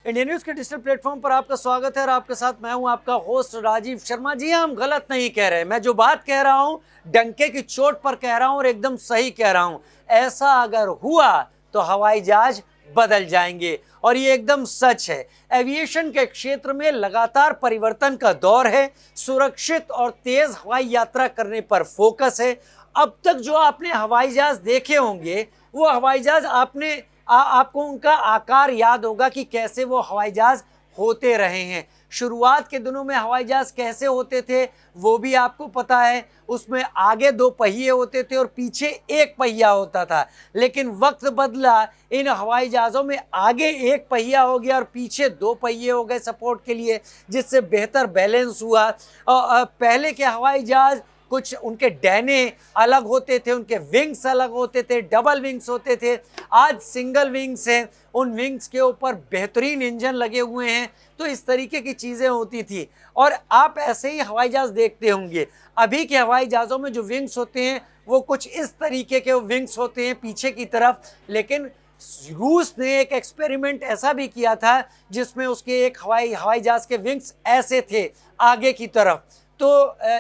India news के digital platform पर आपका स्वागत है और आपके साथ मैं हूं आपका होस्ट राजीव शर्मा। जी हाँ, हम गलत नहीं कह रहे। मैं जो बात कह रहा हूं डंके की चोट पर कह रहा हूं और एकदम सही कह रहा हूं। ऐसा अगर हुआ तो हवाई जहाज बदल जाएंगे और ये एकदम सच है। एविएशन के क्षेत्र में लगातार परिवर्तन का दौर है। सुरक्षित और तेज हवाई यात्रा करने पर फोकस है। अब तक जो आपने हवाई जहाज देखे होंगे वो हवाई जहाज आपको उनका आकार याद होगा कि कैसे वो हवाई जहाज होते रहे हैं। शुरुआत के दिनों में हवाई जहाज कैसे होते थे वो भी आपको पता है। उसमें आगे 2 पहिए होते थे और पीछे 1 पहिया होता था। लेकिन वक्त बदला, इन हवाई जहाज़ों में आगे 1 पहिया हो गया और पीछे 2 पहिए हो गए सपोर्ट के लिए, जिससे बेहतर बैलेंस हुआ। और पहले के हवाई जहाज कुछ उनके डैने अलग होते थे, उनके विंग्स अलग होते थे, डबल विंग्स होते थे। आज सिंगल विंग्स हैं, उन विंग्स के ऊपर बेहतरीन इंजन लगे हुए हैं। तो इस तरीके की चीज़ें होती थी और आप ऐसे ही हवाई जहाज़ देखते होंगे। अभी के हवाई जहाज़ों में जो विंग्स होते हैं वो कुछ इस तरीके के विंग्स होते हैं पीछे की तरफ। लेकिन रूस ने एक एक्सपेरिमेंट ऐसा भी किया था जिसमें उसके एक हवाई जहाज़ के विंग्स ऐसे थे आगे की तरफ। तो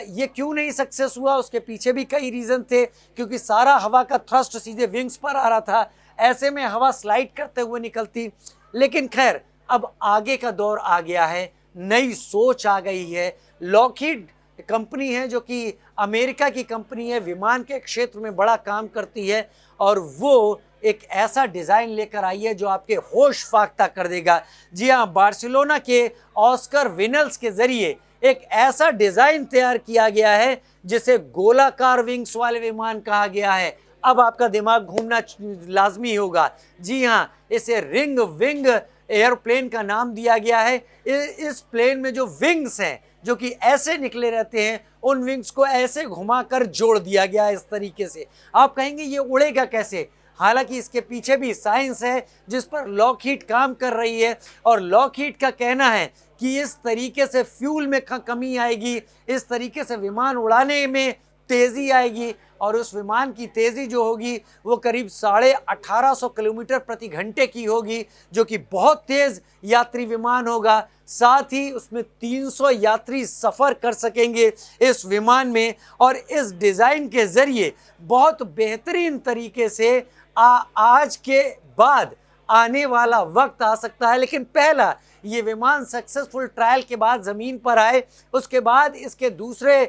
ये क्यों नहीं सक्सेस हुआ, उसके पीछे भी कई रीज़न थे, क्योंकि सारा हवा का थ्रस्ट सीधे विंग्स पर आ रहा था। ऐसे में हवा स्लाइड करते हुए निकलती। लेकिन खैर, अब आगे का दौर आ गया है, नई सोच आ गई है। लॉकहीड कंपनी है जो कि अमेरिका की कंपनी है, विमान के क्षेत्र में बड़ा काम करती है और वो एक ऐसा डिज़ाइन लेकर आई है जो आपके होश फाख्ता कर देगा। जी हाँ, बार्सिलोना के ऑस्कर विनल्स के ज़रिए एक ऐसा डिज़ाइन तैयार किया गया है जिसे गोलाकार विंग्स वाले विमान कहा गया है। अब आपका दिमाग घूमना लाजमी होगा। जी हाँ, इसे रिंग विंग एयरप्लेन का नाम दिया गया है। इस प्लेन में जो विंग्स हैं जो कि ऐसे निकले रहते हैं, उन विंग्स को ऐसे घुमाकर जोड़ दिया गया है इस तरीके से। आप कहेंगे ये उड़ेगा कैसे? हालांकि इसके पीछे भी साइंस है जिस पर लॉकहीड काम कर रही है और लॉकहीड का कहना है कि इस तरीके से फ्यूल में कमी आएगी, इस तरीके से विमान उड़ाने में तेज़ी आएगी और उस विमान की तेज़ी जो होगी वो करीब 1850 किलोमीटर प्रति घंटे की होगी, जो कि बहुत तेज़ यात्री विमान होगा। साथ ही उसमें 300 यात्री सफ़र कर सकेंगे इस विमान में और इस डिज़ाइन के ज़रिए बहुत बेहतरीन तरीके से आज के बाद आने वाला वक्त आ सकता है। लेकिन पहला ये विमान सक्सेसफुल ट्रायल के बाद ज़मीन पर आए, उसके बाद इसके दूसरे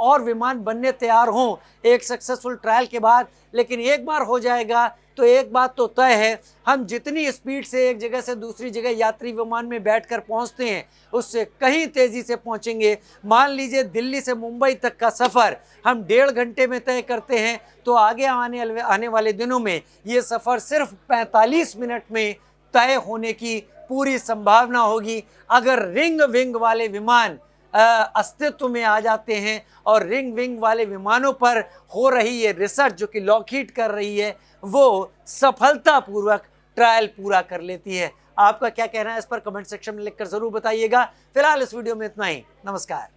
और विमान बनने तैयार हों एक सक्सेसफुल ट्रायल के बाद। लेकिन एक बार हो जाएगा तो एक बात तो तय है, हम जितनी स्पीड से एक जगह से दूसरी जगह यात्री विमान में बैठकर पहुंचते हैं उससे कहीं तेज़ी से पहुंचेंगे। मान लीजिए दिल्ली से मुंबई तक का सफ़र हम 1.5 घंटे में तय करते हैं तो आगे आने वाले दिनों में ये सफ़र सिर्फ 45 मिनट में तय होने की पूरी संभावना होगी अगर रिंग विंग वाले विमान अस्तित्व में आ जाते हैं। और रिंग विंग वाले विमानों पर हो रही ये रिसर्च जो कि लॉकहीड कर रही है वो सफलतापूर्वक ट्रायल पूरा कर लेती है। आपका क्या कहना है इस पर कमेंट सेक्शन में लिखकर ज़रूर बताइएगा। फिलहाल इस वीडियो में इतना ही। नमस्कार।